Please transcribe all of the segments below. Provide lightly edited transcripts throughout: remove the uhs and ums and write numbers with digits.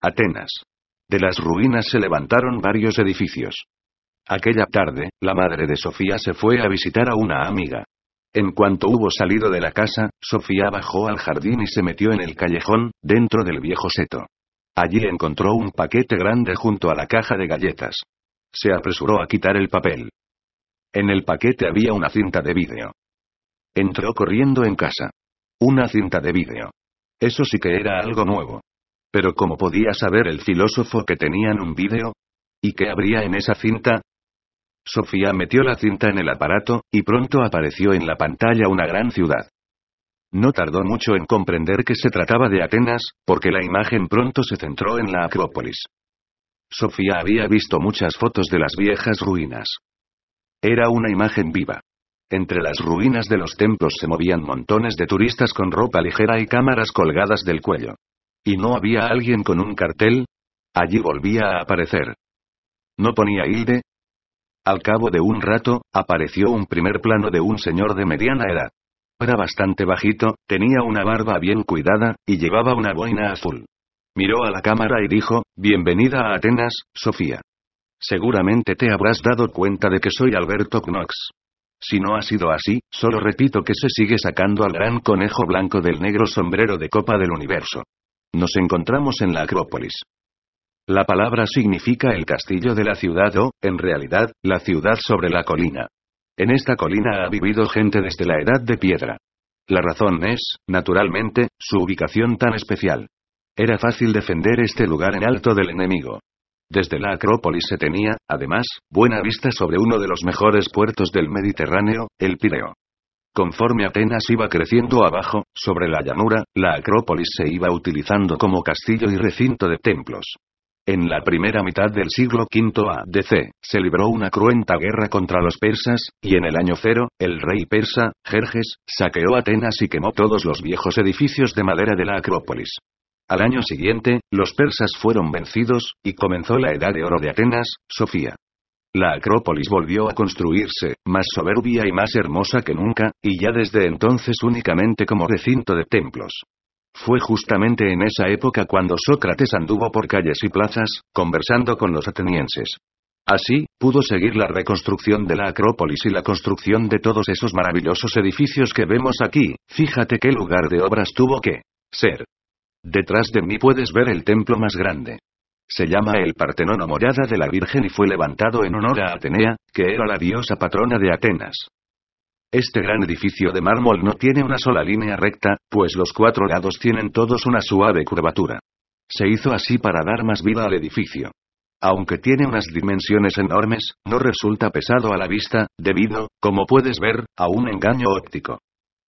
Atenas. De las ruinas se levantaron varios edificios. Aquella tarde, la madre de Sofía se fue a visitar a una amiga. En cuanto hubo salido de la casa, Sofía bajó al jardín y se metió en el callejón, dentro del viejo seto. Allí encontró un paquete grande junto a la caja de galletas. Se apresuró a quitar el papel. En el paquete había una cinta de vídeo. Entró corriendo en casa. Una cinta de vídeo. Eso sí que era algo nuevo. Pero ¿cómo podía saber el filósofo que tenían un vídeo? ¿Y qué habría en esa cinta? Sofía metió la cinta en el aparato, y pronto apareció en la pantalla una gran ciudad. No tardó mucho en comprender que se trataba de Atenas, porque la imagen pronto se centró en la Acrópolis. Sofía había visto muchas fotos de las viejas ruinas. Era una imagen viva. Entre las ruinas de los templos se movían montones de turistas con ropa ligera y cámaras colgadas del cuello. ¿Y no había alguien con un cartel? Allí volvía a aparecer. ¿No ponía Hilde? Al cabo de un rato, apareció un primer plano de un señor de mediana edad. Era bastante bajito, tenía una barba bien cuidada, y llevaba una boina azul. Miró a la cámara y dijo: «Bienvenida a Atenas, Sofía. Seguramente te habrás dado cuenta de que soy Alberto Knox. Si no ha sido así, solo repito que se sigue sacando al gran conejo blanco del negro sombrero de copa del universo. Nos encontramos en la Acrópolis». La palabra significa el castillo de la ciudad o, en realidad, la ciudad sobre la colina. En esta colina ha vivido gente desde la edad de piedra. La razón es, naturalmente, su ubicación tan especial. Era fácil defender este lugar en alto del enemigo. Desde la Acrópolis se tenía, además, buena vista sobre uno de los mejores puertos del Mediterráneo, el Pireo. Conforme Atenas iba creciendo abajo, sobre la llanura, la Acrópolis se iba utilizando como castillo y recinto de templos. En la primera mitad del siglo V a.D.C., se libró una cruenta guerra contra los persas, y en el año 0, el rey persa, Jerjes, saqueó Atenas y quemó todos los viejos edificios de madera de la Acrópolis. Al año siguiente, los persas fueron vencidos, y comenzó la edad de oro de Atenas, Sofía. La Acrópolis volvió a construirse, más soberbia y más hermosa que nunca, y ya desde entonces únicamente como recinto de templos. Fue justamente en esa época cuando Sócrates anduvo por calles y plazas, conversando con los atenienses. Así, pudo seguir la reconstrucción de la Acrópolis y la construcción de todos esos maravillosos edificios que vemos aquí. Fíjate qué lugar de obras tuvo que ser. Detrás de mí puedes ver el templo más grande. Se llama el Partenón o Morada de la Virgen y fue levantado en honor a Atenea, que era la diosa patrona de Atenas. Este gran edificio de mármol no tiene una sola línea recta, pues los 4 lados tienen todos una suave curvatura. Se hizo así para dar más vida al edificio. Aunque tiene unas dimensiones enormes, no resulta pesado a la vista, debido, como puedes ver, a un engaño óptico.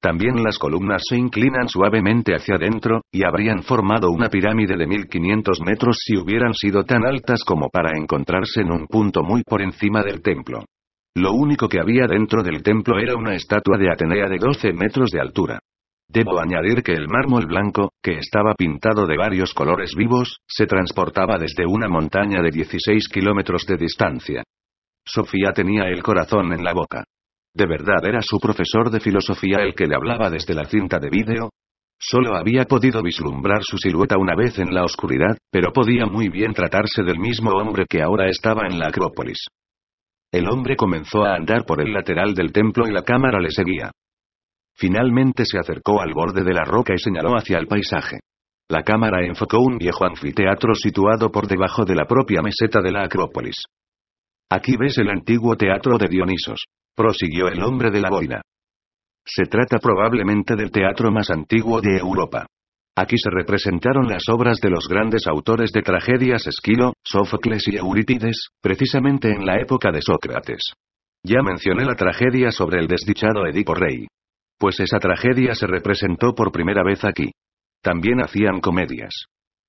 También las columnas se inclinan suavemente hacia adentro, y habrían formado una pirámide de 1500 metros si hubieran sido tan altas como para encontrarse en un punto muy por encima del templo. Lo único que había dentro del templo era una estatua de Atenea de 12 metros de altura. Debo añadir que el mármol blanco, que estaba pintado de varios colores vivos, se transportaba desde una montaña de 16 kilómetros de distancia. Sofía tenía el corazón en la boca. ¿De verdad era su profesor de filosofía el que le hablaba desde la cinta de vídeo? Solo había podido vislumbrar su silueta una vez en la oscuridad, pero podía muy bien tratarse del mismo hombre que ahora estaba en la Acrópolis. El hombre comenzó a andar por el lateral del templo y la cámara le seguía. Finalmente se acercó al borde de la roca y señaló hacia el paisaje. La cámara enfocó un viejo anfiteatro situado por debajo de la propia meseta de la Acrópolis. Aquí ves el antiguo teatro de Dionisos, prosiguió el hombre de la boina. Se trata probablemente del teatro más antiguo de Europa. Aquí se representaron las obras de los grandes autores de tragedias Esquilo, Sófocles y Eurípides, precisamente en la época de Sócrates. Ya mencioné la tragedia sobre el desdichado Edipo Rey. Pues esa tragedia se representó por primera vez aquí. También hacían comedias.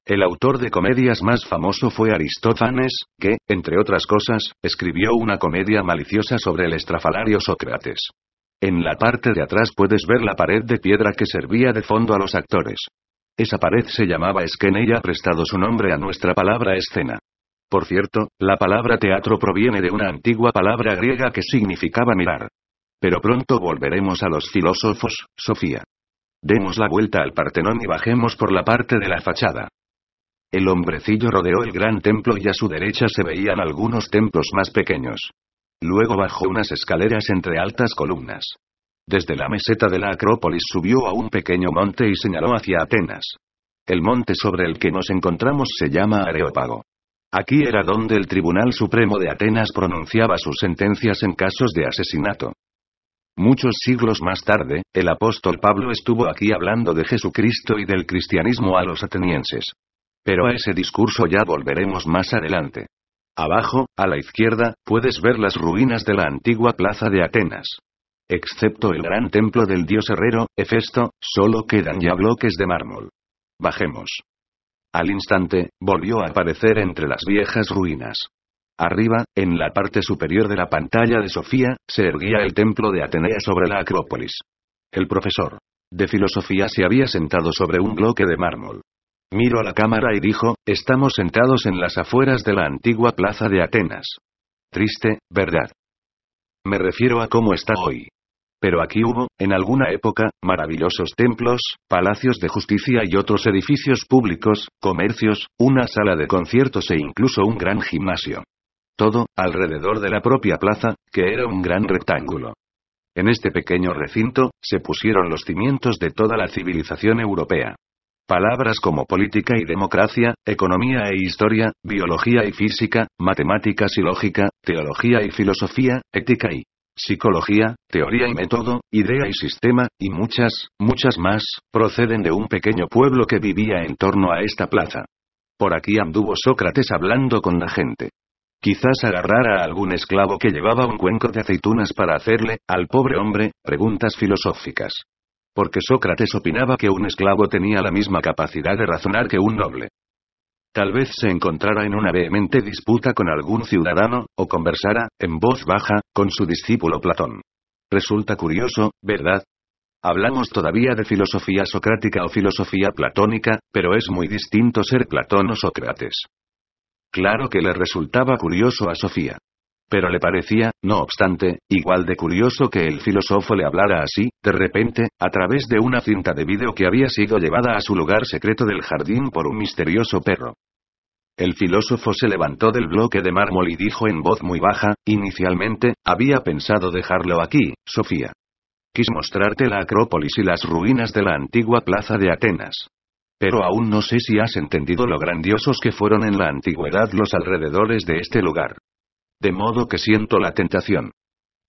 El autor de comedias más famoso fue Aristófanes, que, entre otras cosas, escribió una comedia maliciosa sobre el estrafalario Sócrates. En la parte de atrás puedes ver la pared de piedra que servía de fondo a los actores. Esa pared se llamaba esquena y ha prestado su nombre a nuestra palabra escena. Por cierto, la palabra teatro proviene de una antigua palabra griega que significaba mirar. Pero pronto volveremos a los filósofos, Sofía. Demos la vuelta al Partenón y bajemos por la parte de la fachada. El hombrecillo rodeó el gran templo y a su derecha se veían algunos templos más pequeños. Luego bajó unas escaleras entre altas columnas. Desde la meseta de la Acrópolis subió a un pequeño monte y señaló hacia Atenas. El monte sobre el que nos encontramos se llama Areópago. Aquí era donde el Tribunal Supremo de Atenas pronunciaba sus sentencias en casos de asesinato. Muchos siglos más tarde, el apóstol Pablo estuvo aquí hablando de Jesucristo y del cristianismo a los atenienses. Pero a ese discurso ya volveremos más adelante. Abajo, a la izquierda, puedes ver las ruinas de la antigua plaza de Atenas. Excepto el gran templo del dios herrero, Hefesto, solo quedan ya bloques de mármol. Bajemos. Al instante, volvió a aparecer entre las viejas ruinas. Arriba, en la parte superior de la pantalla de Sofía, se erguía el templo de Atenea sobre la Acrópolis. El profesor de filosofía se había sentado sobre un bloque de mármol. Miró a la cámara y dijo: estamos sentados en las afueras de la antigua plaza de Atenas. Triste, ¿verdad? Me refiero a cómo está hoy. Pero aquí hubo, en alguna época, maravillosos templos, palacios de justicia y otros edificios públicos, comercios, una sala de conciertos e incluso un gran gimnasio. Todo, alrededor de la propia plaza, que era un gran rectángulo. En este pequeño recinto, se pusieron los cimientos de toda la civilización europea. Palabras como política y democracia, economía e historia, biología y física, matemáticas y lógica, teología y filosofía, ética y psicología, teoría y método, idea y sistema, y muchas, muchas más, proceden de un pequeño pueblo que vivía en torno a esta plaza. Por aquí anduvo Sócrates hablando con la gente. Quizás agarrara a algún esclavo que llevaba un cuenco de aceitunas para hacerle, al pobre hombre, preguntas filosóficas. Porque Sócrates opinaba que un esclavo tenía la misma capacidad de razonar que un noble. Tal vez se encontrara en una vehemente disputa con algún ciudadano, o conversara, en voz baja, con su discípulo Platón. Resulta curioso, ¿verdad? Hablamos todavía de filosofía socrática o filosofía platónica, pero es muy distinto ser Platón o Sócrates. Claro que le resultaba curioso a Sofía. Pero le parecía, no obstante, igual de curioso que el filósofo le hablara así, de repente, a través de una cinta de vídeo que había sido llevada a su lugar secreto del jardín por un misterioso perro. El filósofo se levantó del bloque de mármol y dijo en voz muy baja: inicialmente, había pensado dejarlo aquí, Sofía. Quise mostrarte la Acrópolis y las ruinas de la antigua plaza de Atenas. Pero aún no sé si has entendido lo grandiosos que fueron en la antigüedad los alrededores de este lugar. De modo que siento la tentación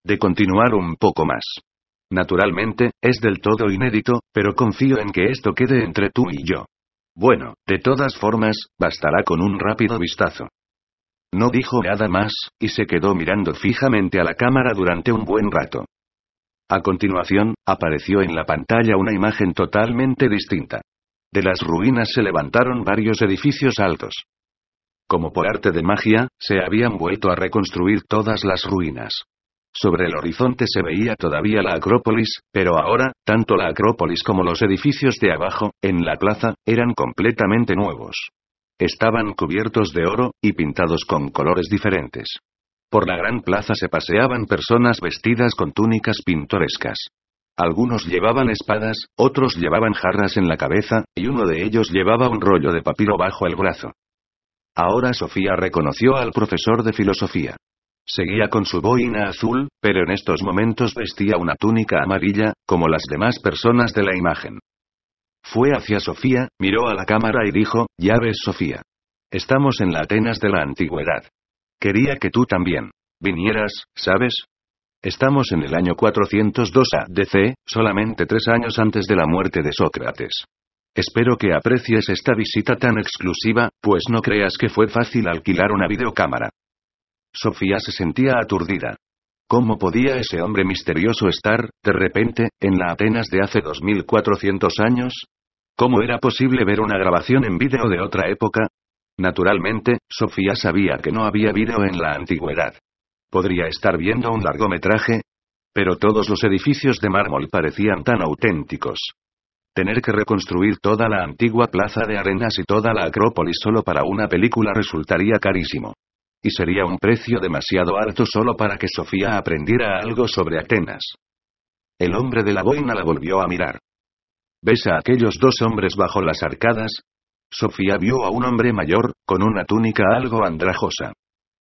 de continuar un poco más. Naturalmente, es del todo inédito, pero confío en que esto quede entre tú y yo. Bueno, de todas formas, bastará con un rápido vistazo. No dijo nada más, y se quedó mirando fijamente a la cámara durante un buen rato. A continuación, apareció en la pantalla una imagen totalmente distinta. De las ruinas se levantaron varios edificios altos. Como por arte de magia, se habían vuelto a reconstruir todas las ruinas. Sobre el horizonte se veía todavía la Acrópolis, pero ahora, tanto la Acrópolis como los edificios de abajo, en la plaza, eran completamente nuevos. Estaban cubiertos de oro, y pintados con colores diferentes. Por la gran plaza se paseaban personas vestidas con túnicas pintorescas. Algunos llevaban espadas, otros llevaban jarras en la cabeza, y uno de ellos llevaba un rollo de papiro bajo el brazo. Ahora Sofía reconoció al profesor de filosofía. Seguía con su boina azul, pero en estos momentos vestía una túnica amarilla, como las demás personas de la imagen. Fue hacia Sofía, miró a la cámara y dijo: ya ves, Sofía. Estamos en la Atenas de la antigüedad. Quería que tú también vinieras, ¿sabes? Estamos en el año 402 a.D., solamente 3 años antes de la muerte de Sócrates. Espero que aprecies esta visita tan exclusiva, pues no creas que fue fácil alquilar una videocámara. Sofía se sentía aturdida. ¿Cómo podía ese hombre misterioso estar, de repente, en la Atenas de hace 2400 años? ¿Cómo era posible ver una grabación en vídeo de otra época? Naturalmente, Sofía sabía que no había vídeo en la antigüedad. ¿Podría estar viendo un largometraje? Pero todos los edificios de mármol parecían tan auténticos. Tener que reconstruir toda la antigua plaza de Arenas y toda la Acrópolis solo para una película resultaría carísimo. Y sería un precio demasiado alto solo para que Sofía aprendiera algo sobre Atenas. El hombre de la boina la volvió a mirar. ¿Ves a aquellos 2 hombres bajo las arcadas? Sofía vio a un hombre mayor, con una túnica algo andrajosa.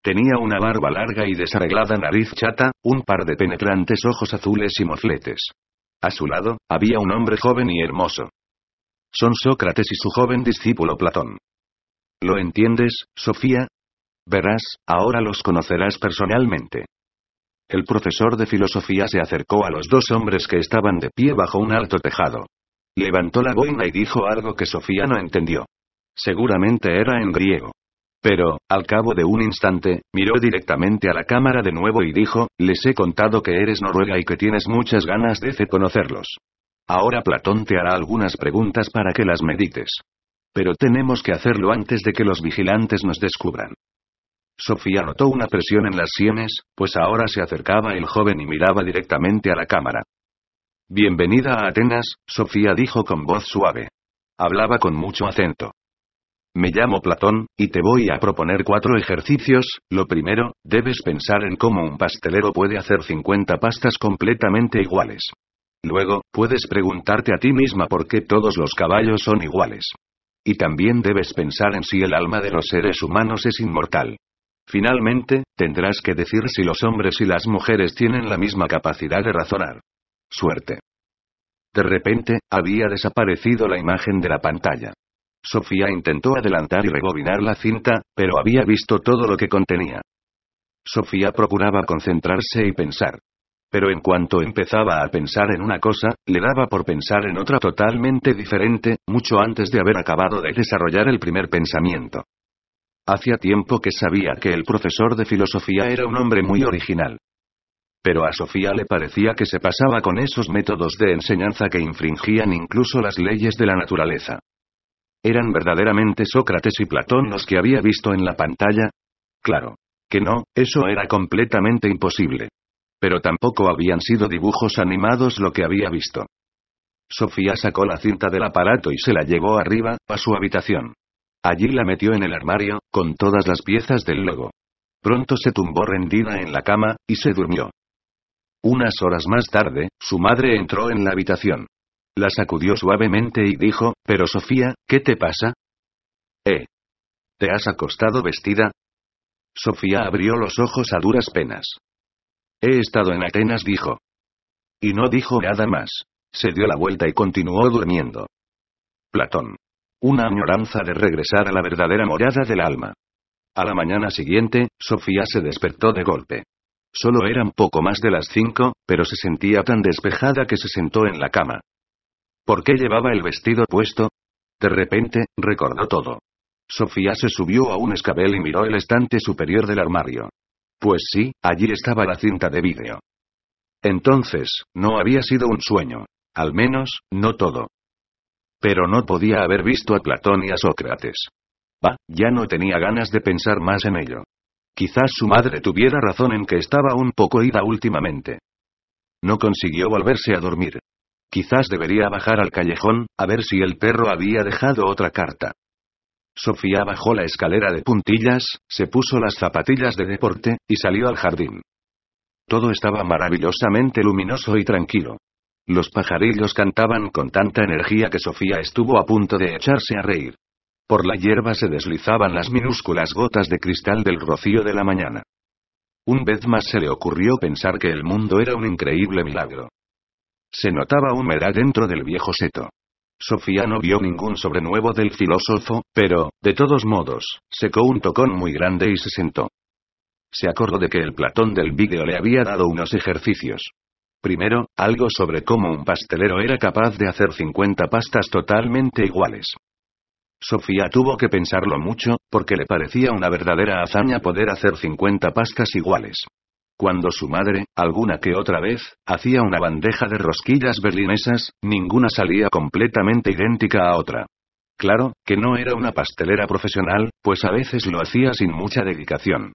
Tenía una barba larga y desarreglada nariz chata, un par de penetrantes ojos azules y mofletes. A su lado, había un hombre joven y hermoso. Son Sócrates y su joven discípulo Platón. ¿Lo entiendes, Sofía? Verás, ahora los conocerás personalmente. El profesor de filosofía se acercó a los dos hombres que estaban de pie bajo un alto tejado. Levantó la boina y dijo algo que Sofía no entendió. Seguramente era en griego. Pero, al cabo de un instante, miró directamente a la cámara de nuevo y dijo, les he contado que eres noruega y que tienes muchas ganas de conocerlos. Ahora Platón te hará algunas preguntas para que las medites. Pero tenemos que hacerlo antes de que los vigilantes nos descubran. Sofía notó una presión en las sienes, pues ahora se acercaba el joven y miraba directamente a la cámara. Bienvenida a Atenas, Sofía dijo con voz suave. Hablaba con mucho acento. Me llamo Platón, y te voy a proponer 4 ejercicios. Lo primero, debes pensar en cómo un pastelero puede hacer 50 pastas completamente iguales. Luego, puedes preguntarte a ti misma por qué todos los caballos son iguales. Y también debes pensar en si el alma de los seres humanos es inmortal. Finalmente, tendrás que decir si los hombres y las mujeres tienen la misma capacidad de razonar. Suerte. De repente, había desaparecido la imagen de la pantalla. Sofía intentó adelantar y rebobinar la cinta, pero había visto todo lo que contenía. Sofía procuraba concentrarse y pensar. Pero en cuanto empezaba a pensar en una cosa, le daba por pensar en otra totalmente diferente, mucho antes de haber acabado de desarrollar el primer pensamiento. Hacía tiempo que sabía que el profesor de filosofía era un hombre muy original. Pero a Sofía le parecía que se pasaba con esos métodos de enseñanza que infringían incluso las leyes de la naturaleza. ¿Eran verdaderamente Sócrates y Platón los que había visto en la pantalla? Claro que no, eso era completamente imposible. Pero tampoco habían sido dibujos animados lo que había visto. Sofía sacó la cinta del aparato y se la llevó arriba, a su habitación. Allí la metió en el armario, con todas las piezas del logo. Pronto se tumbó rendida en la cama, y se durmió. Unas horas más tarde, su madre entró en la habitación. La sacudió suavemente y dijo, «¿Pero Sofía, qué te pasa? ¿Te has acostado vestida?» Sofía abrió los ojos a duras penas. «He estado en Atenas», dijo. Y no dijo nada más. Se dio la vuelta y continuó durmiendo. Platón. Una añoranza de regresar a la verdadera morada del alma. A la mañana siguiente, Sofía se despertó de golpe. Solo eran poco más de las 5, pero se sentía tan despejada que se sentó en la cama. ¿Por qué llevaba el vestido puesto? De repente, recordó todo. Sofía se subió a un escabel y miró el estante superior del armario. Pues sí, allí estaba la cinta de vídeo. Entonces, no había sido un sueño. Al menos, no todo. Pero no podía haber visto a Platón y a Sócrates. Ya no tenía ganas de pensar más en ello. Quizás su madre tuviera razón en que estaba un poco ida últimamente. No consiguió volverse a dormir. Quizás debería bajar al callejón, a ver si el perro había dejado otra carta. Sofía bajó la escalera de puntillas, se puso las zapatillas de deporte, y salió al jardín. Todo estaba maravillosamente luminoso y tranquilo. Los pajarillos cantaban con tanta energía que Sofía estuvo a punto de echarse a reír. Por la hierba se deslizaban las minúsculas gotas de cristal del rocío de la mañana. Un vez más se le ocurrió pensar que el mundo era un increíble milagro. Se notaba humedad dentro del viejo seto. Sofía no vio ningún sobrenuevo del filósofo, pero, de todos modos, secó un tocón muy grande y se sentó. Se acordó de que el Platón del vídeo le había dado unos ejercicios. Primero, algo sobre cómo un pastelero era capaz de hacer 50 pastas totalmente iguales. Sofía tuvo que pensarlo mucho, porque le parecía una verdadera hazaña poder hacer 50 pastas iguales. Cuando su madre, alguna que otra vez, hacía una bandeja de rosquillas berlinesas, ninguna salía completamente idéntica a otra. Claro, que no era una pastelera profesional, pues a veces lo hacía sin mucha dedicación.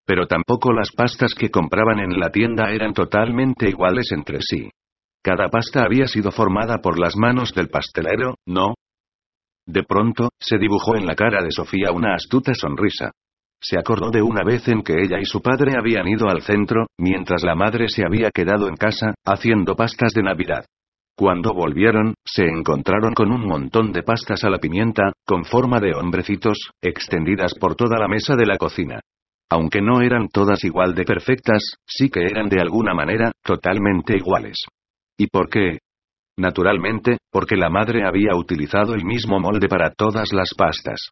Pero tampoco las pastas que compraban en la tienda eran totalmente iguales entre sí. Cada pasta había sido formada por las manos del pastelero, ¿no? De pronto, se dibujó en la cara de Sofía una astuta sonrisa. Se acordó de una vez en que ella y su padre habían ido al centro, mientras la madre se había quedado en casa, haciendo pastas de Navidad. Cuando volvieron, se encontraron con un montón de pastas a la pimienta, con forma de hombrecitos, extendidas por toda la mesa de la cocina. Aunque no eran todas igual de perfectas, sí que eran de alguna manera, totalmente iguales. ¿Y por qué? Naturalmente, porque la madre había utilizado el mismo molde para todas las pastas.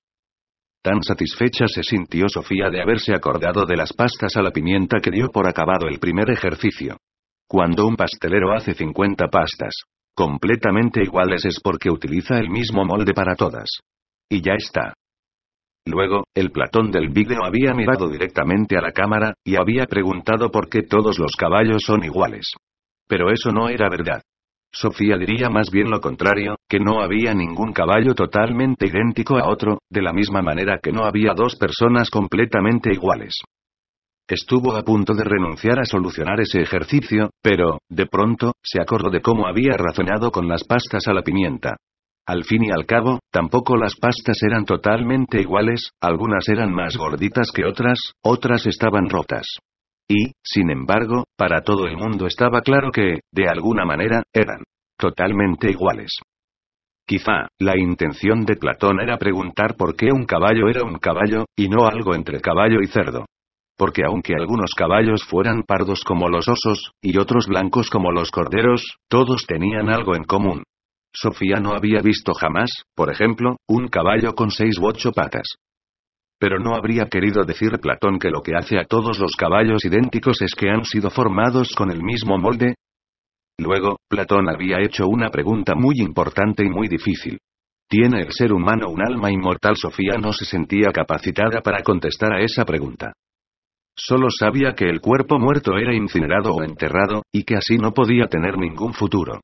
Tan satisfecha se sintió Sofía de haberse acordado de las pastas a la pimienta que dio por acabado el primer ejercicio. Cuando un pastelero hace 50 pastas completamente iguales es porque utiliza el mismo molde para todas. Y ya está. Luego, el Platón del vídeo había mirado directamente a la cámara, y había preguntado por qué todos los caballos son iguales. Pero eso no era verdad. Sofía diría más bien lo contrario, que no había ningún caballo totalmente idéntico a otro, de la misma manera que no había dos personas completamente iguales. Estuvo a punto de renunciar a solucionar ese ejercicio, pero, de pronto, se acordó de cómo había razonado con las pastas a la pimienta. Al fin y al cabo, tampoco las pastas eran totalmente iguales, algunas eran más gorditas que otras estaban rotas. Y, sin embargo, para todo el mundo estaba claro que, de alguna manera, eran totalmente iguales. Quizá, la intención de Platón era preguntar por qué un caballo era un caballo, y no algo entre caballo y cerdo. Porque aunque algunos caballos fueran pardos como los osos, y otros blancos como los corderos, todos tenían algo en común. Sofía no había visto jamás, por ejemplo, un caballo con 6 u 8 patas. Pero no habría querido decir Platón que lo que hace a todos los caballos idénticos es que han sido formados con el mismo molde. Luego, Platón había hecho una pregunta muy importante y muy difícil. ¿Tiene el ser humano un alma inmortal? Sofía no se sentía capacitada para contestar a esa pregunta. Solo sabía que el cuerpo muerto era incinerado o enterrado, y que así no podía tener ningún futuro.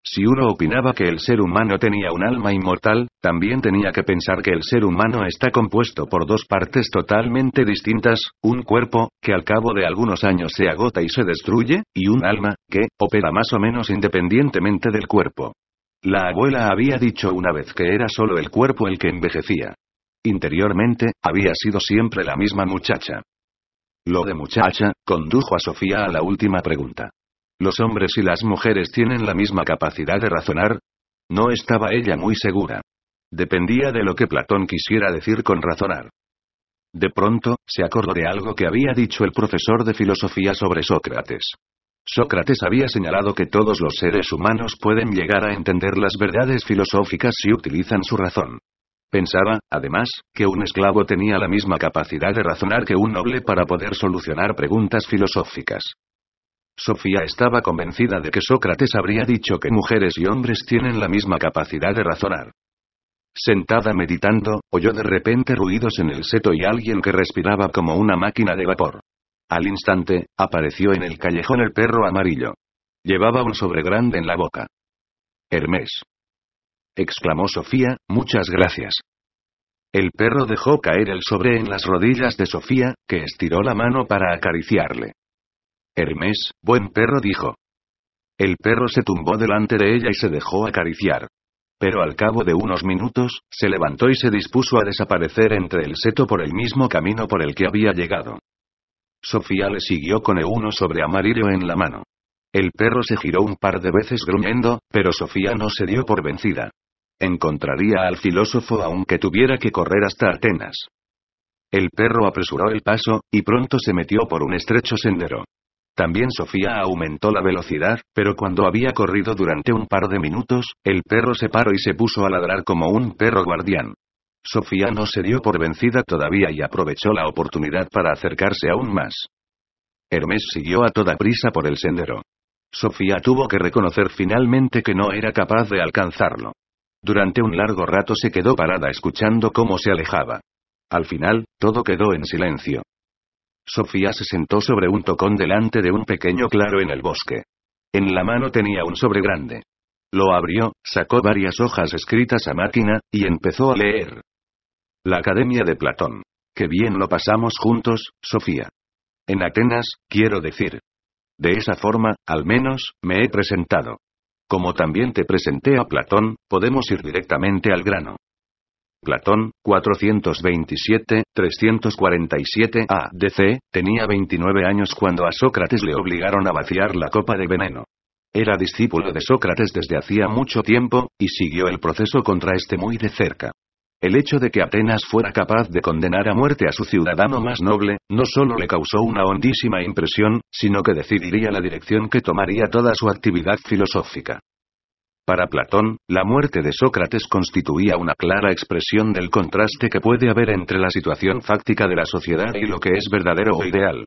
Si uno opinaba que el ser humano tenía un alma inmortal, también tenía que pensar que el ser humano está compuesto por dos partes totalmente distintas, un cuerpo, que al cabo de algunos años se agota y se destruye, y un alma, que opera más o menos independientemente del cuerpo. La abuela había dicho una vez que era solo el cuerpo el que envejecía. Interiormente, había sido siempre la misma muchacha. Lo de muchacha, condujo a Sofía a la última pregunta. ¿Los hombres y las mujeres tienen la misma capacidad de razonar? No estaba ella muy segura. Dependía de lo que Platón quisiera decir con razonar. De pronto, se acordó de algo que había dicho el profesor de filosofía sobre Sócrates. Sócrates había señalado que todos los seres humanos pueden llegar a entender las verdades filosóficas si utilizan su razón. Pensaba, además, que un esclavo tenía la misma capacidad de razonar que un noble para poder solucionar preguntas filosóficas. Sofía estaba convencida de que Sócrates habría dicho que mujeres y hombres tienen la misma capacidad de razonar. Sentada meditando, oyó de repente ruidos en el seto y alguien que respiraba como una máquina de vapor. Al instante, apareció en el callejón el perro amarillo. Llevaba un sobre grande en la boca. «Hermes», exclamó Sofía, «muchas gracias». El perro dejó caer el sobre en las rodillas de Sofía, que estiró la mano para acariciarle. «Hermes, buen perro», dijo. El perro se tumbó delante de ella y se dejó acariciar. Pero al cabo de unos minutos, se levantó y se dispuso a desaparecer entre el seto por el mismo camino por el que había llegado. Sofía le siguió con uno sobre amarillo en la mano. El perro se giró un par de veces gruñendo, pero Sofía no se dio por vencida. Encontraría al filósofo aunque tuviera que correr hasta Atenas. El perro apresuró el paso, y pronto se metió por un estrecho sendero. También Sofía aumentó la velocidad, pero cuando había corrido durante un par de minutos, el perro se paró y se puso a ladrar como un perro guardián. Sofía no se dio por vencida todavía y aprovechó la oportunidad para acercarse aún más. Hermes siguió a toda prisa por el sendero. Sofía tuvo que reconocer finalmente que no era capaz de alcanzarlo. Durante un largo rato se quedó parada escuchando cómo se alejaba. Al final, todo quedó en silencio. Sofía se sentó sobre un tocón delante de un pequeño claro en el bosque. En la mano tenía un sobre grande. Lo abrió, sacó varias hojas escritas a máquina, y empezó a leer. La Academia de Platón. Qué bien lo pasamos juntos, Sofía. En Atenas, quiero decir. De esa forma, al menos, me he presentado. Como también te presenté a Platón, podemos ir directamente al grano. Platón, 427-347 A.D.C., tenía 29 años cuando a Sócrates le obligaron a vaciar la copa de veneno. Era discípulo de Sócrates desde hacía mucho tiempo, y siguió el proceso contra este muy de cerca. El hecho de que Atenas fuera capaz de condenar a muerte a su ciudadano más noble, no solo le causó una hondísima impresión, sino que decidiría la dirección que tomaría toda su actividad filosófica. Para Platón, la muerte de Sócrates constituía una clara expresión del contraste que puede haber entre la situación fáctica de la sociedad y lo que es verdadero o ideal.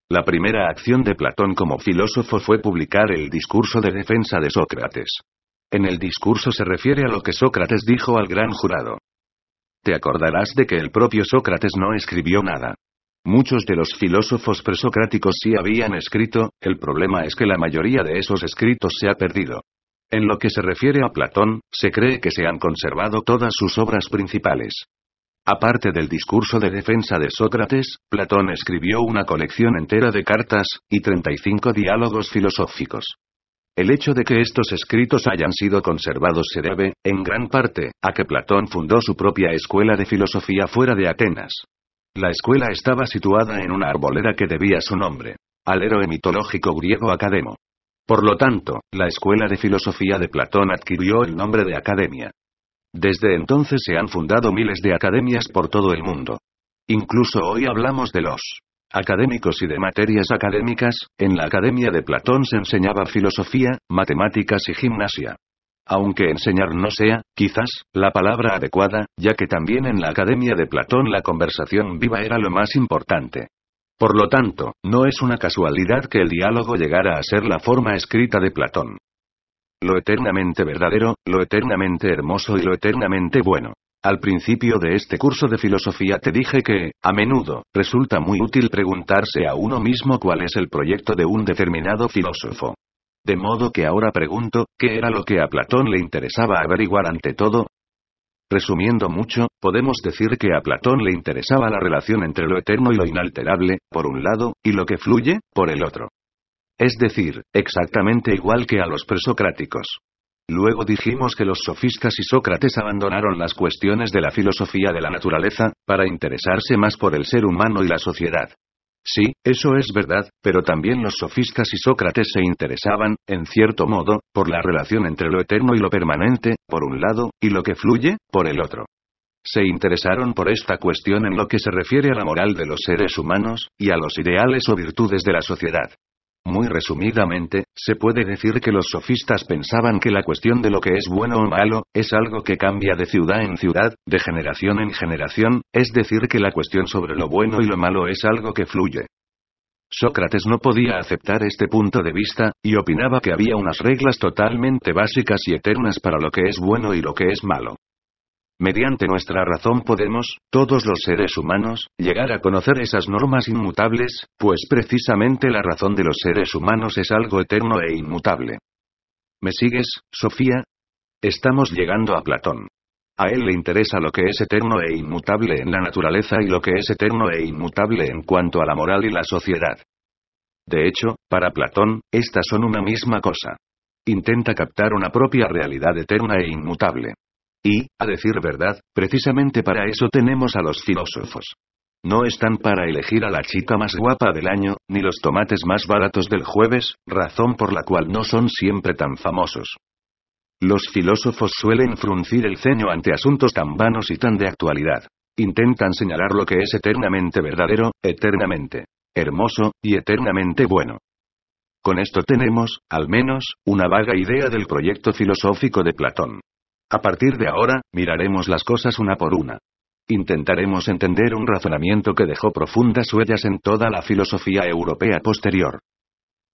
La primera acción de Platón como filósofo fue publicar el discurso de defensa de Sócrates. En el discurso se refiere a lo que Sócrates dijo al gran jurado. Te acordarás de que el propio Sócrates no escribió nada. Muchos de los filósofos presocráticos sí habían escrito, el problema es que la mayoría de esos escritos se ha perdido. En lo que se refiere a Platón, se cree que se han conservado todas sus obras principales. Aparte del discurso de defensa de Sócrates, Platón escribió una colección entera de cartas, y 35 diálogos filosóficos. El hecho de que estos escritos hayan sido conservados se debe, en gran parte, a que Platón fundó su propia escuela de filosofía fuera de Atenas. La escuela estaba situada en una arboleda que debía su nombre al héroe mitológico griego Academo. Por lo tanto, la escuela de filosofía de Platón adquirió el nombre de Academia. Desde entonces se han fundado miles de academias por todo el mundo. Incluso hoy hablamos de los académicos y de materias académicas. En la Academia de Platón se enseñaba filosofía, matemáticas y gimnasia. Aunque enseñar no sea, quizás, la palabra adecuada, ya que también en la Academia de Platón la conversación viva era lo más importante. Por lo tanto, no es una casualidad que el diálogo llegara a ser la forma escrita de Platón. Lo eternamente verdadero, lo eternamente hermoso y lo eternamente bueno. Al principio de este curso de filosofía te dije que, a menudo, resulta muy útil preguntarse a uno mismo cuál es el proyecto de un determinado filósofo. De modo que ahora pregunto, ¿qué era lo que a Platón le interesaba averiguar ante todo? Resumiendo mucho, podemos decir que a Platón le interesaba la relación entre lo eterno y lo inalterable, por un lado, y lo que fluye, por el otro. Es decir, exactamente igual que a los presocráticos. Luego dijimos que los sofistas y Sócrates abandonaron las cuestiones de la filosofía de la naturaleza, para interesarse más por el ser humano y la sociedad. Sí, eso es verdad, pero también los sofistas y Sócrates se interesaban, en cierto modo, por la relación entre lo eterno y lo permanente, por un lado, y lo que fluye, por el otro. Se interesaron por esta cuestión en lo que se refiere a la moral de los seres humanos, y a los ideales o virtudes de la sociedad. Muy resumidamente, se puede decir que los sofistas pensaban que la cuestión de lo que es bueno o malo, es algo que cambia de ciudad en ciudad, de generación en generación, es decir que la cuestión sobre lo bueno y lo malo es algo que fluye. Sócrates no podía aceptar este punto de vista, y opinaba que había unas reglas totalmente básicas y eternas para lo que es bueno y lo que es malo. Mediante nuestra razón podemos, todos los seres humanos, llegar a conocer esas normas inmutables, pues precisamente la razón de los seres humanos es algo eterno e inmutable. ¿Me sigues, Sofía? Estamos llegando a Platón. A él le interesa lo que es eterno e inmutable en la naturaleza y lo que es eterno e inmutable en cuanto a la moral y la sociedad. De hecho, para Platón, estas son una misma cosa. Intenta captar una propia realidad eterna e inmutable. Y, a decir verdad, precisamente para eso tenemos a los filósofos. No están para elegir a la chica más guapa del año, ni los tomates más baratos del jueves, razón por la cual no son siempre tan famosos. Los filósofos suelen fruncir el ceño ante asuntos tan vanos y tan de actualidad. Intentan señalar lo que es eternamente verdadero, eternamente hermoso, y eternamente bueno. Con esto tenemos, al menos, una vaga idea del proyecto filosófico de Platón. A partir de ahora, miraremos las cosas una por una. Intentaremos entender un razonamiento que dejó profundas huellas en toda la filosofía europea posterior.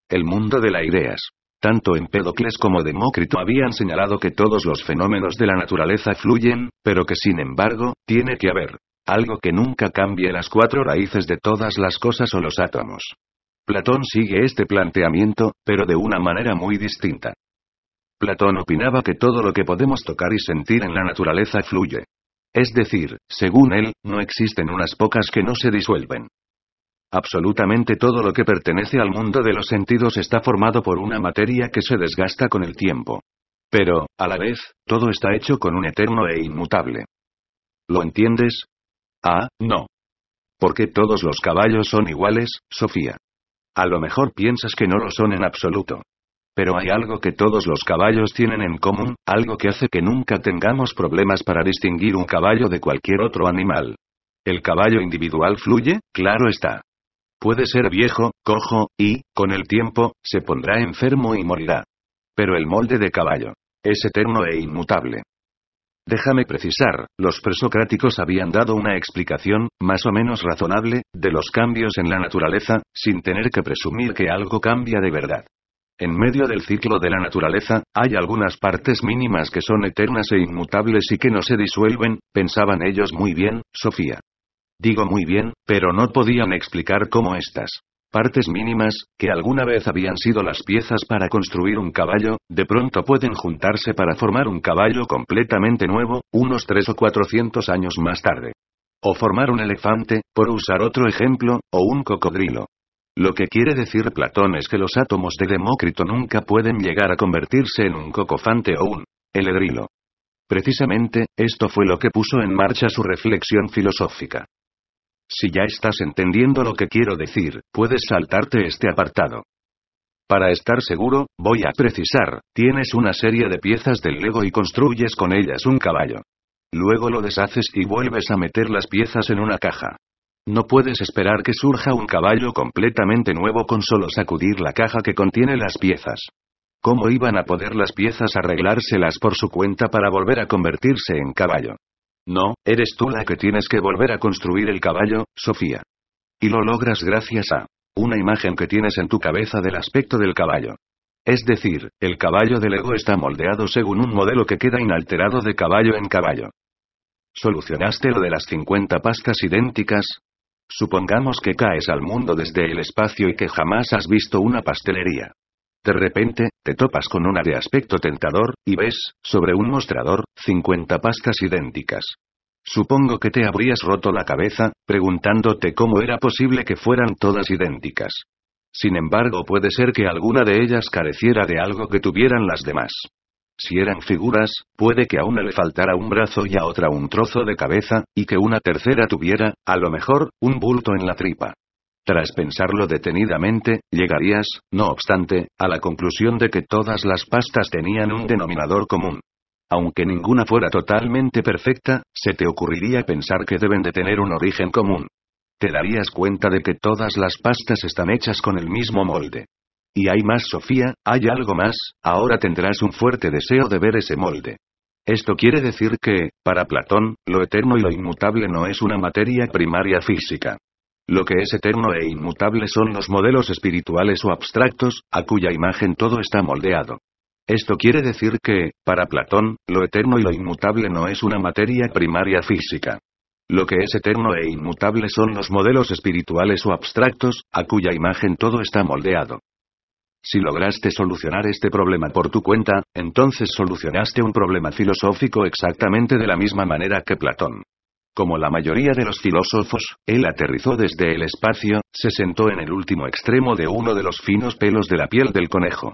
El mundo de las ideas. Tanto Empédocles como Demócrito habían señalado que todos los fenómenos de la naturaleza fluyen, pero que sin embargo, tiene que haber algo que nunca cambie las cuatro raíces de todas las cosas o los átomos. Platón sigue este planteamiento, pero de una manera muy distinta. Platón opinaba que todo lo que podemos tocar y sentir en la naturaleza fluye. Es decir, según él, no existen unas pocas que no se disuelven. Absolutamente todo lo que pertenece al mundo de los sentidos está formado por una materia que se desgasta con el tiempo. Pero, a la vez, todo está hecho con un eterno e inmutable. ¿Lo entiendes? Ah, no. ¿Por qué todos los caballos son iguales, Sofía? A lo mejor piensas que no lo son en absoluto. Pero hay algo que todos los caballos tienen en común, algo que hace que nunca tengamos problemas para distinguir un caballo de cualquier otro animal. El caballo individual fluye, claro está. Puede ser viejo, cojo, y, con el tiempo, se pondrá enfermo y morirá. Pero el molde de caballo es eterno e inmutable. Déjame precisar, los presocráticos habían dado una explicación, más o menos razonable, de los cambios en la naturaleza, sin tener que presumir que algo cambia de verdad. En medio del ciclo de la naturaleza, hay algunas partes mínimas que son eternas e inmutables y que no se disuelven, pensaban ellos muy bien, Sofía. Digo muy bien, pero no podían explicar cómo estas partes mínimas, que alguna vez habían sido las piezas para construir un caballo, de pronto pueden juntarse para formar un caballo completamente nuevo, unos 300 o 400 años más tarde. O formar un elefante, por usar otro ejemplo, o un cocodrilo. Lo que quiere decir Platón es que los átomos de Demócrito nunca pueden llegar a convertirse en un cocofante o un heledrilo. Precisamente, esto fue lo que puso en marcha su reflexión filosófica. Si ya estás entendiendo lo que quiero decir, puedes saltarte este apartado. Para estar seguro, voy a precisar, tienes una serie de piezas del Lego y construyes con ellas un caballo. Luego lo deshaces y vuelves a meter las piezas en una caja. No puedes esperar que surja un caballo completamente nuevo con solo sacudir la caja que contiene las piezas. ¿Cómo iban a poder las piezas arreglárselas por su cuenta para volver a convertirse en caballo? No, eres tú la que tienes que volver a construir el caballo, Sofía. Y lo logras gracias a una imagen que tienes en tu cabeza del aspecto del caballo. Es decir, el caballo del ego está moldeado según un modelo que queda inalterado de caballo en caballo. ¿Solucionaste lo de las 50 pastas idénticas? Supongamos que caes al mundo desde el espacio y que jamás has visto una pastelería. De repente, te topas con una de aspecto tentador, y ves, sobre un mostrador, 50 pastas idénticas. Supongo que te habrías roto la cabeza, preguntándote cómo era posible que fueran todas idénticas. Sin embargo, puede ser que alguna de ellas careciera de algo que tuvieran las demás. Si eran figuras, puede que a una le faltara un brazo y a otra un trozo de cabeza, y que una tercera tuviera, a lo mejor, un bulto en la tripa. Tras pensarlo detenidamente, llegarías, no obstante, a la conclusión de que todas las pastas tenían un denominador común. Aunque ninguna fuera totalmente perfecta, se te ocurriría pensar que deben de tener un origen común. Te darías cuenta de que todas las pastas están hechas con el mismo molde. Y hay más, Sofía, hay algo más, ahora tendrás un fuerte deseo de ver ese molde. Esto quiere decir que, para Platón, lo eterno y lo inmutable no es una materia primaria física. Lo que es eterno e inmutable son los modelos espirituales o abstractos, a cuya imagen todo está moldeado. Esto quiere decir que, para Platón, lo eterno y lo inmutable no es una materia primaria física. Lo que es eterno e inmutable son los modelos espirituales o abstractos, a cuya imagen todo está moldeado. Si lograste solucionar este problema por tu cuenta, entonces solucionaste un problema filosófico exactamente de la misma manera que Platón. Como la mayoría de los filósofos, él aterrizó desde el espacio, se sentó en el último extremo de uno de los finos pelos de la piel del conejo.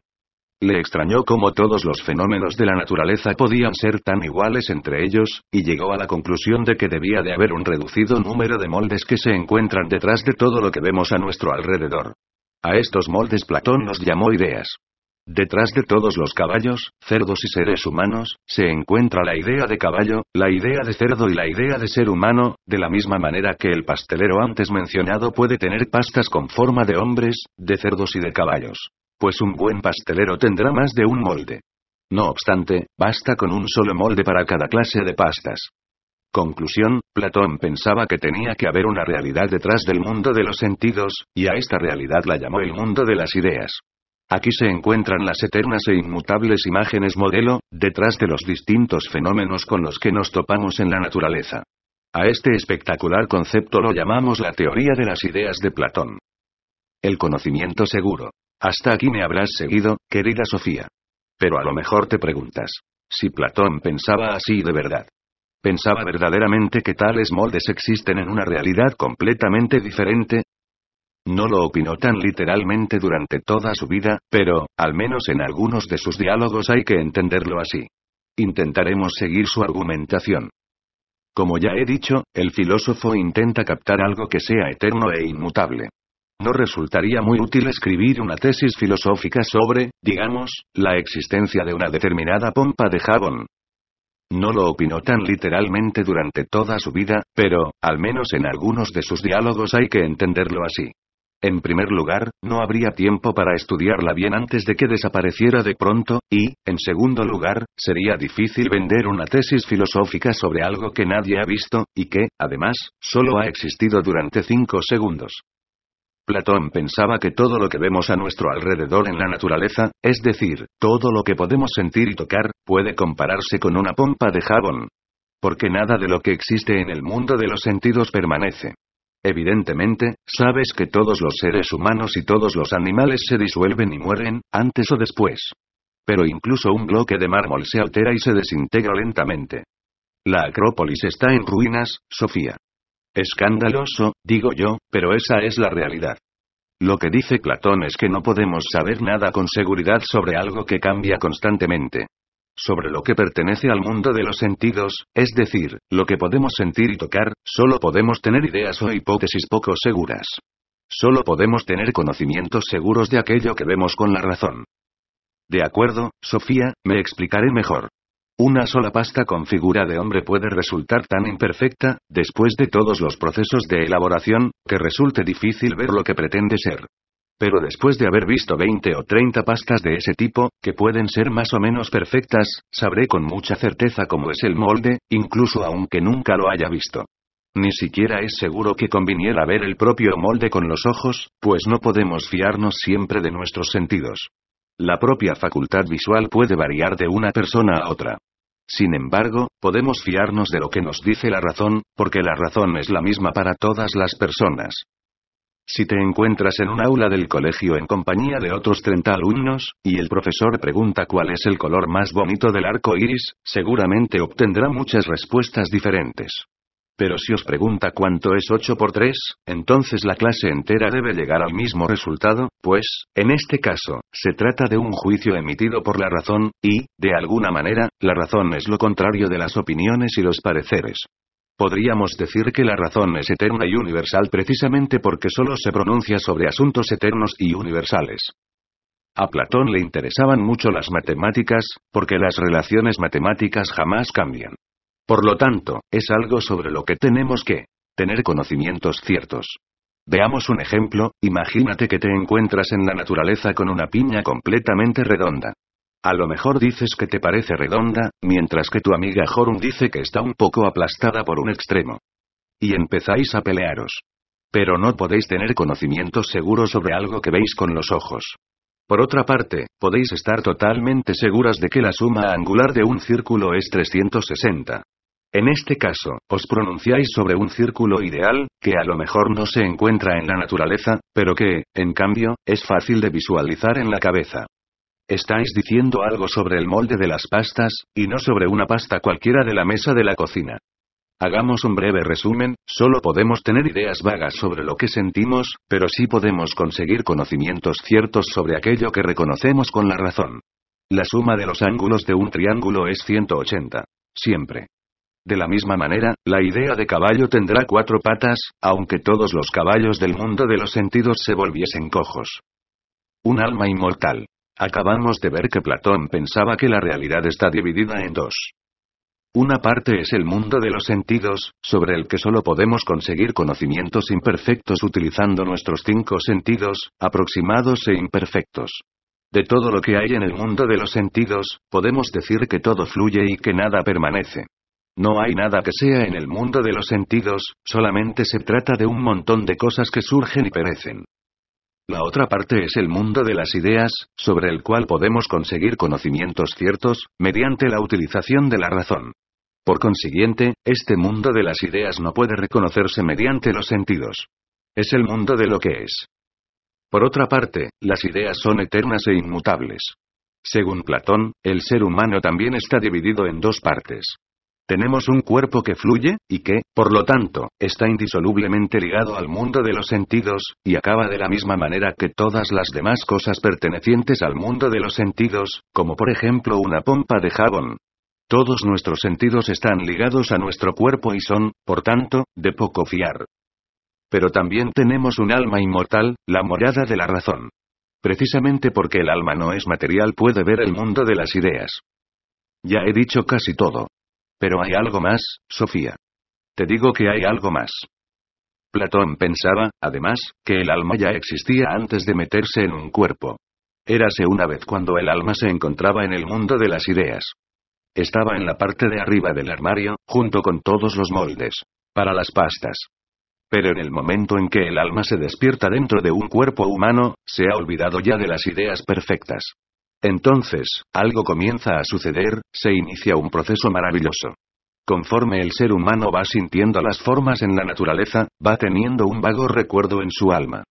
Le extrañó cómo todos los fenómenos de la naturaleza podían ser tan iguales entre ellos, y llegó a la conclusión de que debía de haber un reducido número de moldes que se encuentran detrás de todo lo que vemos a nuestro alrededor. A estos moldes Platón los llamó ideas. Detrás de todos los caballos, cerdos y seres humanos, se encuentra la idea de caballo, la idea de cerdo y la idea de ser humano, de la misma manera que el pastelero antes mencionado puede tener pastas con forma de hombres, de cerdos y de caballos. Pues un buen pastelero tendrá más de un molde. No obstante, basta con un solo molde para cada clase de pastas. Conclusión, Platón pensaba que tenía que haber una realidad detrás del mundo de los sentidos, y a esta realidad la llamó el mundo de las ideas. Aquí se encuentran las eternas e inmutables imágenes modelo, detrás de los distintos fenómenos con los que nos topamos en la naturaleza. A este espectacular concepto lo llamamos la teoría de las ideas de Platón. El conocimiento seguro. Hasta aquí me habrás seguido, querida Sofía. Pero a lo mejor te preguntas, si Platón pensaba así de verdad. ¿Pensaba verdaderamente que tales moldes existen en una realidad completamente diferente? No lo opinó tan literalmente durante toda su vida, pero, al menos en algunos de sus diálogos hay que entenderlo así. Intentaremos seguir su argumentación. Como ya he dicho, el filósofo intenta captar algo que sea eterno e inmutable. no resultaría muy útil escribir una tesis filosófica sobre, digamos, la existencia de una determinada pompa de jabón. No lo opinó tan literalmente durante toda su vida, pero, al menos en algunos de sus diálogos hay que entenderlo así. En primer lugar, no habría tiempo para estudiarla bien antes de que desapareciera de pronto, y, en segundo lugar, sería difícil vender una tesis filosófica sobre algo que nadie ha visto, y que, además, solo ha existido durante 5 segundos. Platón pensaba que todo lo que vemos a nuestro alrededor en la naturaleza, es decir, todo lo que podemos sentir y tocar, puede compararse con una pompa de jabón. Porque nada de lo que existe en el mundo de los sentidos permanece. Evidentemente, sabes que todos los seres humanos y todos los animales se disuelven y mueren, antes o después. Pero incluso un bloque de mármol se altera y se desintegra lentamente. La Acrópolis está en ruinas, Sofía. Escandaloso, digo yo, pero esa es la realidad. Lo que dice Platón es que no podemos saber nada con seguridad sobre algo que cambia constantemente. Sobre lo que pertenece al mundo de los sentidos, es decir, lo que podemos sentir y tocar, solo podemos tener ideas o hipótesis poco seguras. Solo podemos tener conocimientos seguros de aquello que vemos con la razón. De acuerdo, Sofía, me explicaré mejor. Una sola pasta con figura de hombre puede resultar tan imperfecta, después de todos los procesos de elaboración, que resulte difícil ver lo que pretende ser. Pero después de haber visto 20 o 30 pastas de ese tipo, que pueden ser más o menos perfectas, sabré con mucha certeza cómo es el molde, incluso aunque nunca lo haya visto. Ni siquiera es seguro que conviniera ver el propio molde con los ojos, pues no podemos fiarnos siempre de nuestros sentidos. La propia facultad visual puede variar de una persona a otra. Sin embargo, podemos fiarnos de lo que nos dice la razón, porque la razón es la misma para todas las personas. Si te encuentras en un aula del colegio en compañía de otros 30 alumnos, y el profesor pregunta cuál es el color más bonito del arco iris, seguramente obtendrá muchas respuestas diferentes. Pero si os pregunta cuánto es 8 por 3, entonces la clase entera debe llegar al mismo resultado, pues, en este caso, se trata de un juicio emitido por la razón, y, de alguna manera, la razón es lo contrario de las opiniones y los pareceres. Podríamos decir que la razón es eterna y universal precisamente porque solo se pronuncia sobre asuntos eternos y universales. A Platón le interesaban mucho las matemáticas, porque las relaciones matemáticas jamás cambian. Por lo tanto, es algo sobre lo que tenemos que tener conocimientos ciertos. Veamos un ejemplo, imagínate que te encuentras en la naturaleza con una piña completamente redonda. A lo mejor dices que te parece redonda, mientras que tu amiga Jorun dice que está un poco aplastada por un extremo. Y empezáis a pelearos. Pero no podéis tener conocimientos seguros sobre algo que veis con los ojos. Por otra parte, podéis estar totalmente seguras de que la suma angular de un círculo es 360. En este caso, os pronunciáis sobre un círculo ideal, que a lo mejor no se encuentra en la naturaleza, pero que, en cambio, es fácil de visualizar en la cabeza. Estáis diciendo algo sobre el molde de las pastas, y no sobre una pasta cualquiera de la mesa de la cocina. Hagamos un breve resumen, solo podemos tener ideas vagas sobre lo que sentimos, pero sí podemos conseguir conocimientos ciertos sobre aquello que reconocemos con la razón. La suma de los ángulos de un triángulo es 180. Siempre. De la misma manera, la idea de caballo tendrá 4 patas, aunque todos los caballos del mundo de los sentidos se volviesen cojos. Un alma inmortal. Acabamos de ver que Platón pensaba que la realidad está dividida en 2. Una parte es el mundo de los sentidos, sobre el que solo podemos conseguir conocimientos imperfectos utilizando nuestros 5 sentidos, aproximados e imperfectos. De todo lo que hay en el mundo de los sentidos, podemos decir que todo fluye y que nada permanece. No hay nada que sea en el mundo de los sentidos, solamente se trata de un montón de cosas que surgen y perecen. La otra parte es el mundo de las ideas, sobre el cual podemos conseguir conocimientos ciertos, mediante la utilización de la razón. Por consiguiente, este mundo de las ideas no puede reconocerse mediante los sentidos. Es el mundo de lo que es. Por otra parte, las ideas son eternas e inmutables. Según Platón, el ser humano también está dividido en 2 partes. Tenemos un cuerpo que fluye, y que, por lo tanto, está indisolublemente ligado al mundo de los sentidos, y acaba de la misma manera que todas las demás cosas pertenecientes al mundo de los sentidos, como por ejemplo una pompa de jabón. Todos nuestros sentidos están ligados a nuestro cuerpo y son, por tanto, de poco fiar. Pero también tenemos un alma inmortal, la morada de la razón. Precisamente porque el alma no es material puede ver el mundo de las ideas. Ya he dicho casi todo. Pero hay algo más, Sofía. Te digo que hay algo más. Platón pensaba, además, que el alma ya existía antes de meterse en un cuerpo. Érase una vez cuando el alma se encontraba en el mundo de las ideas. Estaba en la parte de arriba del armario, junto con todos los moldes. Para las pastas. Pero en el momento en que el alma se despierta dentro de un cuerpo humano, se ha olvidado ya de las ideas perfectas. Entonces, algo comienza a suceder, se inicia un proceso maravilloso. Conforme el ser humano va sintiendo las formas en la naturaleza, va teniendo un vago recuerdo en su alma.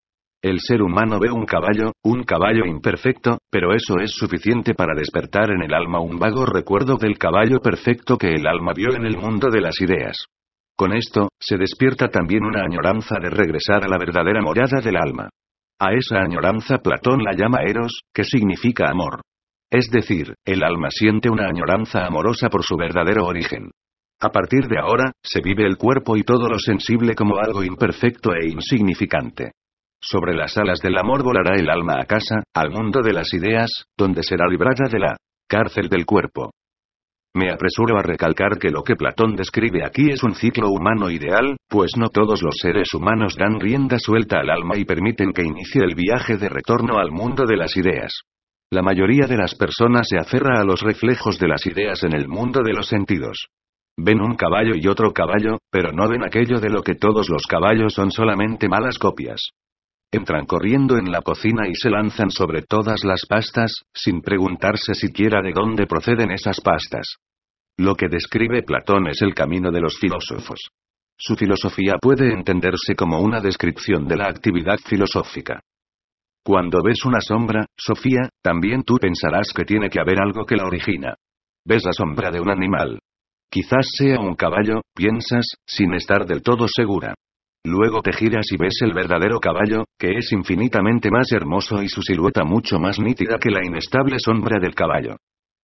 El ser humano ve un caballo imperfecto, pero eso es suficiente para despertar en el alma un vago recuerdo del caballo perfecto que el alma vio en el mundo de las ideas. Con esto, se despierta también una añoranza de regresar a la verdadera morada del alma. A esa añoranza Platón la llama eros, que significa amor. Es decir, el alma siente una añoranza amorosa por su verdadero origen. A partir de ahora, se vive el cuerpo y todo lo sensible como algo imperfecto e insignificante. Sobre las alas del amor volará el alma a casa, al mundo de las ideas, donde será librada de la cárcel del cuerpo. Me apresuro a recalcar que lo que Platón describe aquí es un ciclo humano ideal, pues no todos los seres humanos dan rienda suelta al alma y permiten que inicie el viaje de retorno al mundo de las ideas. La mayoría de las personas se aferra a los reflejos de las ideas en el mundo de los sentidos. Ven un caballo y otro caballo, pero no ven aquello de lo que todos los caballos son solamente malas copias. Entran corriendo en la cocina y se lanzan sobre todas las pastas, sin preguntarse siquiera de dónde proceden esas pastas. Lo que describe Platón es el camino de los filósofos. Su filosofía puede entenderse como una descripción de la actividad filosófica. Cuando ves una sombra, Sofía, también tú pensarás que tiene que haber algo que la origina. Ves la sombra de un animal. Quizás sea un caballo, piensas, sin estar del todo segura. Luego te giras y ves el verdadero caballo, que es infinitamente más hermoso y su silueta mucho más nítida que la inestable sombra del caballo.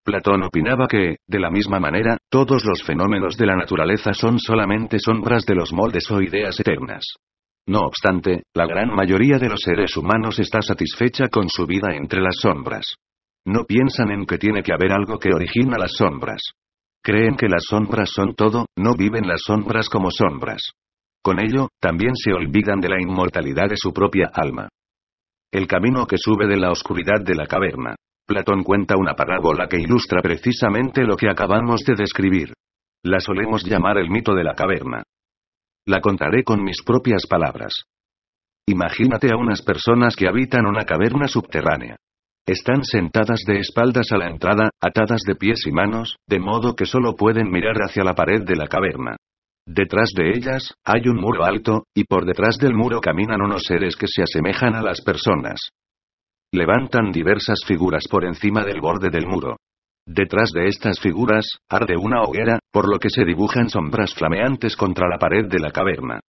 Platón opinaba que, de la misma manera, todos los fenómenos de la naturaleza son solamente sombras de los moldes o ideas eternas. No obstante, la gran mayoría de los seres humanos está satisfecha con su vida entre las sombras. No piensan en que tiene que haber algo que origina las sombras. Creen que las sombras son todo, no viven las sombras como sombras. Con ello, también se olvidan de la inmortalidad de su propia alma. El camino que sube de la oscuridad de la caverna. Platón cuenta una parábola que ilustra precisamente lo que acabamos de describir. La solemos llamar el mito de la caverna. La contaré con mis propias palabras. Imagínate a unas personas que habitan una caverna subterránea. Están sentadas de espaldas a la entrada, atadas de pies y manos, de modo que solo pueden mirar hacia la pared de la caverna. Detrás de ellas, hay un muro alto, y por detrás del muro caminan unos seres que se asemejan a las personas. Levantan diversas figuras por encima del borde del muro. Detrás de estas figuras, arde una hoguera, por lo que se dibujan sombras flameantes contra la pared de la caverna.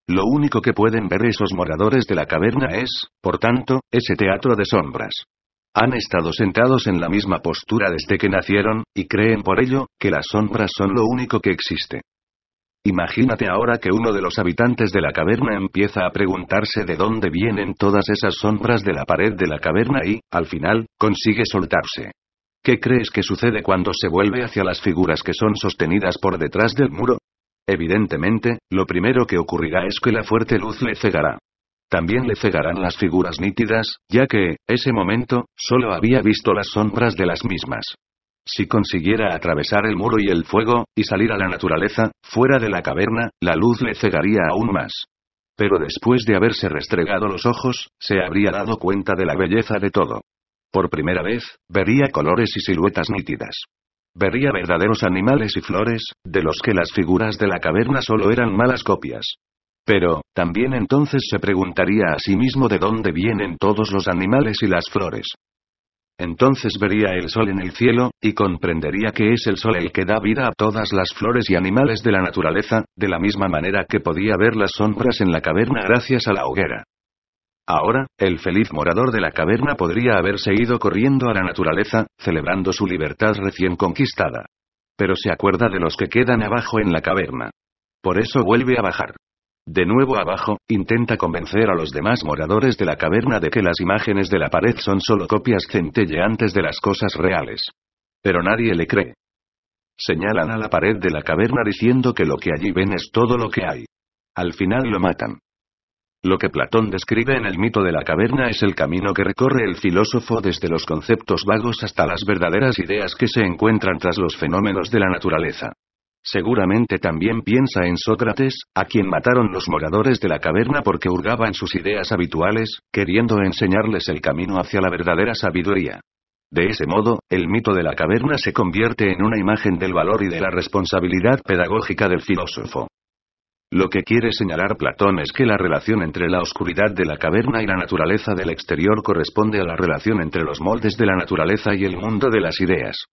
Lo único que pueden ver esos moradores de la caverna es, por tanto, ese teatro de sombras. Han estado sentados en la misma postura desde que nacieron, y creen por ello, que las sombras son lo único que existe. Imagínate ahora que uno de los habitantes de la caverna empieza a preguntarse de dónde vienen todas esas sombras de la pared de la caverna y, al final, consigue soltarse. ¿Qué crees que sucede cuando se vuelve hacia las figuras que son sostenidas por detrás del muro? Evidentemente, lo primero que ocurrirá es que la fuerte luz le cegará. También le cegarán las figuras nítidas, ya que, ese momento, solo había visto las sombras de las mismas. Si consiguiera atravesar el muro y el fuego, y salir a la naturaleza, fuera de la caverna, la luz le cegaría aún más. Pero después de haberse restregado los ojos, se habría dado cuenta de la belleza de todo. Por primera vez, vería colores y siluetas nítidas. Vería verdaderos animales y flores, de los que las figuras de la caverna solo eran malas copias. Pero, también entonces se preguntaría a sí mismo de dónde vienen todos los animales y las flores. Entonces vería el sol en el cielo, y comprendería que es el sol el que da vida a todas las flores y animales de la naturaleza, de la misma manera que podía ver las sombras en la caverna gracias a la hoguera. Ahora, el feliz morador de la caverna podría haberse ido corriendo a la naturaleza, celebrando su libertad recién conquistada. Pero se acuerda de los que quedan abajo en la caverna. Por eso vuelve a bajar. De nuevo abajo, intenta convencer a los demás moradores de la caverna de que las imágenes de la pared son solo copias centelleantes de las cosas reales. Pero nadie le cree. Señalan a la pared de la caverna diciendo que lo que allí ven es todo lo que hay. Al final lo matan. Lo que Platón describe en el mito de la caverna es el camino que recorre el filósofo desde los conceptos vagos hasta las verdaderas ideas que se encuentran tras los fenómenos de la naturaleza. Seguramente también piensa en Sócrates, a quien mataron los moradores de la caverna porque hurgaba en sus ideas habituales, queriendo enseñarles el camino hacia la verdadera sabiduría. De ese modo, el mito de la caverna se convierte en una imagen del valor y de la responsabilidad pedagógica del filósofo. Lo que quiere señalar Platón es que la relación entre la oscuridad de la caverna y la naturaleza del exterior corresponde a la relación entre los moldes de la naturaleza y el mundo de las ideas.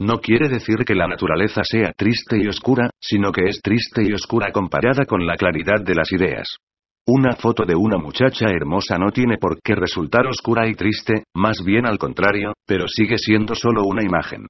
No quiere decir que la naturaleza sea triste y oscura, sino que es triste y oscura comparada con la claridad de las ideas. Una foto de una muchacha hermosa no tiene por qué resultar oscura y triste, más bien al contrario, pero sigue siendo solo una imagen.